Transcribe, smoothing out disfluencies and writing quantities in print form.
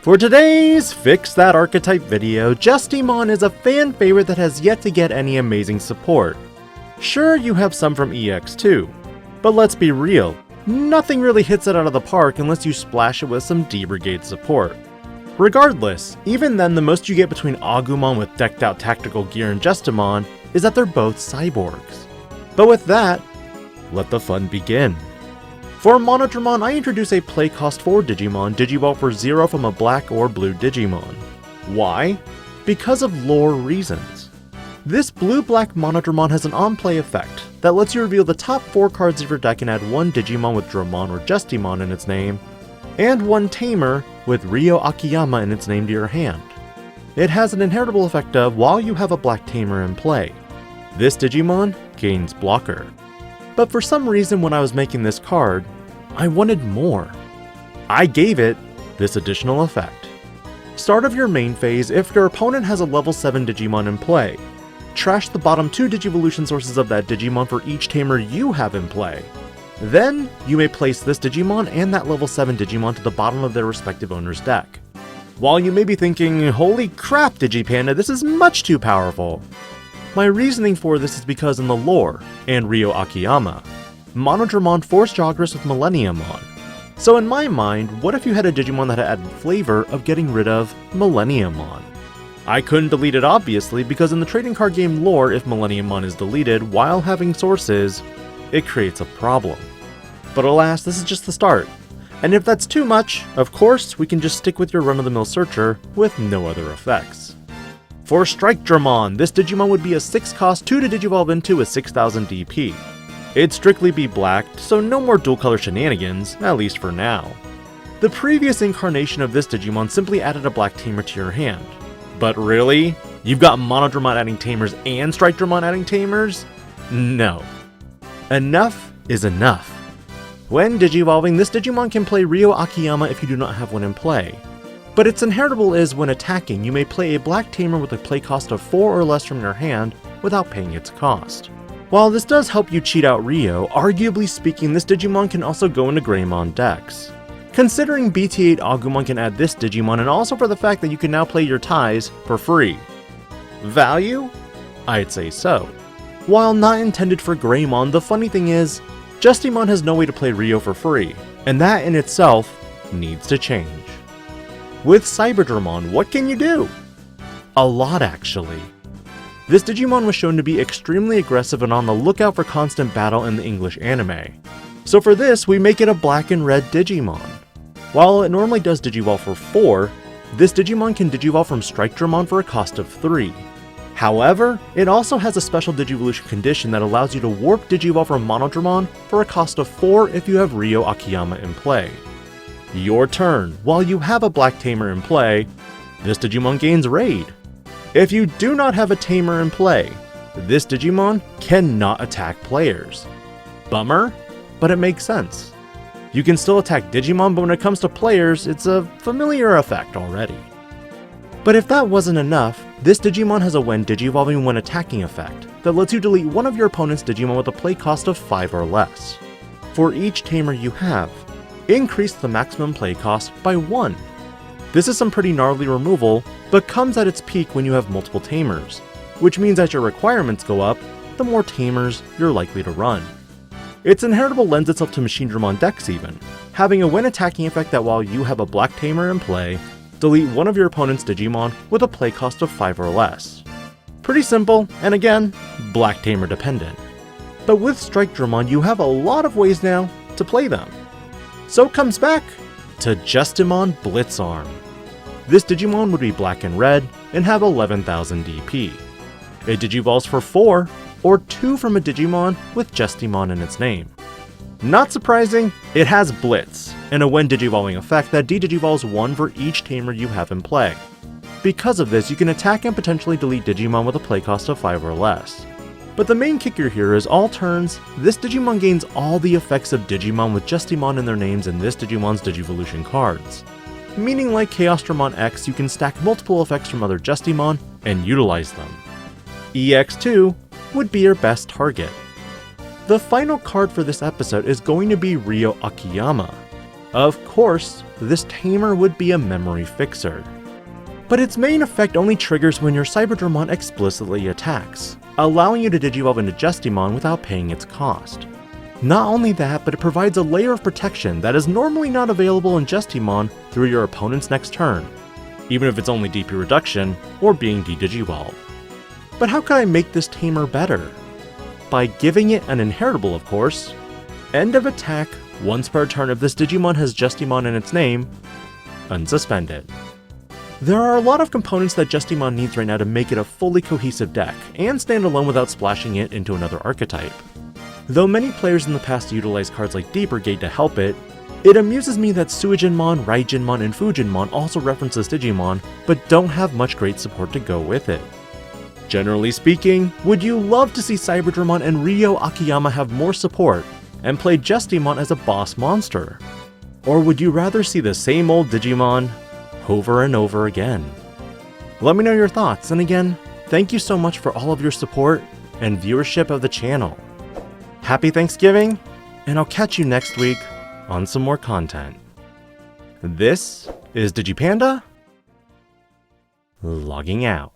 For today's Fix That Archetype video, Justimon is a fan favorite that has yet to get any amazing support. Sure, you have some from EX2, but let's be real, nothing really hits it out of the park unless you splash it with some D-Brigade support. Regardless, even then the most you get between Agumon with decked out tactical gear and Justimon is that they're both cyborgs. But with that, let the fun begin. For monodramon, I introduce a play cost 4 Digimon, Digivolve for 0 from a black or blue Digimon. Why? Because of lore reasons. This blue-black monodramon has an on-play effect that lets you reveal the top 4 cards of your deck and add 1 Digimon with Dramon or Justimon in its name, and 1 Tamer with Ryo Akiyama in its name to your hand. It has an inheritable effect of while you have a black Tamer in play, this Digimon gains blocker. But for some reason when I was making this card, I wanted more. I gave it this additional effect. Start of your main phase, if your opponent has a level 7 Digimon in play, trash the bottom 2 Digivolution sources of that Digimon for each Tamer you have in play. Then, you may place this Digimon and that level 7 Digimon to the bottom of their respective owner's deck. While you may be thinking, holy crap DigiPanda, this is much too powerful. My reasoning for this is because in the lore, and Ryo Akiyama, monodramon forced joggers with Millenniumon. So in my mind, what if you had a Digimon that had added flavor of getting rid of Millenniumon? I couldn't delete it obviously because in the trading card game lore, if Millenniumon is deleted while having sources, it creates a problem. But alas, this is just the start. And if that's too much, of course, we can just stick with your run-of-the-mill searcher with no other effects. For strikedramon, this Digimon would be a 6 cost 2 to Digivolve into with 6000 DP. It'd strictly be blacked, so no more dual color shenanigans, at least for now. The previous incarnation of this Digimon simply added a black Tamer to your hand. But really? You've got monodramon adding Tamers and strikedramon adding Tamers? No. Enough is enough. When Digivolving, this Digimon can play Ryo Akiyama if you do not have one in play. But its inheritable is when attacking, you may play a black Tamer with a play cost of 4 or less from your hand without paying its cost. While this does help you cheat out Ryo, arguably speaking this Digimon can also go into Greymon decks. Considering BT8 Agumon can add this Digimon and also for the fact that you can now play your ties for free. Value? I'd say so. While not intended for Greymon, the funny thing is, Justimon has no way to play Ryo for free, and that in itself needs to change. With cyberdramon, what can you do? A lot actually. This Digimon was shown to be extremely aggressive and on the lookout for constant battle in the English anime. So for this, we make it a black and red Digimon. While it normally does Digivolve for 4, this Digimon can Digivolve from strikedramon for a cost of 3. However, it also has a special Digivolution condition that allows you to warp Digivolve from monodramon for a cost of 4 if you have Ryo Akiyama in play. Your turn. While you have a black Tamer in play, this Digimon gains Raid. If you do not have a Tamer in play, this Digimon cannot attack players. Bummer, but it makes sense. You can still attack Digimon, but when it comes to players, it's a familiar effect already. But if that wasn't enough, this Digimon has a when Digivolving when attacking effect that lets you delete one of your opponent's Digimon with a play cost of 5 or less. For each Tamer you have, increase the maximum play cost by 1. This is some pretty gnarly removal, but comes at its peak when you have multiple Tamers, which means as your requirements go up, the more Tamers you're likely to run. Its inheritable lends itself to Machinedramon decks even, having a when attacking effect that while you have a black Tamer in play, delete one of your opponent's Digimon with a play cost of 5 or less. Pretty simple, and again, black Tamer dependent. But with strikedramon you have a lot of ways now to play them. So it comes back to Justimon Blitzarm. This Digimon would be black and red and have 11,000 DP. It Digivolves for 4 or 2 from a Digimon with Justimon in its name. Not surprising, it has Blitz, and a when Digivolving effect that de-Digivolves 1 for each Tamer you have in play. Because of this, you can attack and potentially delete Digimon with a play cost of 5 or less. But the main kicker here is all turns, this Digimon gains all the effects of Digimon with Justimon in their names in this Digimon's Digivolution cards. Meaning like Chaosdramon X, you can stack multiple effects from other Justimon and utilize them. EX2 would be your best target. The final card for this episode is going to be Ryo Akiyama. Of course, this tamer would be a memory fixer. But its main effect only triggers when your cyberdramon explicitly attacks, allowing you to digivolve into Justimon without paying its cost. Not only that, but it provides a layer of protection that is normally not available in Justimon through your opponent's next turn, even if it's only DP reduction or being de-digivolved. But how can I make this tamer better? By giving it an inheritable, of course. End of attack, once per turn if this Digimon has Justimon in its name, unsuspend it. There are a lot of components that Justimon needs right now to make it a fully cohesive deck, and stand alone without splashing it into another archetype. Though many players in the past utilize cards like D Brigade to help it, it amuses me that Suijinmon, Raijinmon, and Fujinmon also reference this Digimon, but don't have much great support to go with it. Generally speaking, would you love to see Cyberdramon and Ryo Akiyama have more support, and play Justimon as a boss monster? Or would you rather see the same old Digimon over and over again? Let me know your thoughts, and again, thank you so much for all of your support and viewership of the channel. Happy Thanksgiving, and I'll catch you next week on some more content. This is DigiPanda, logging out.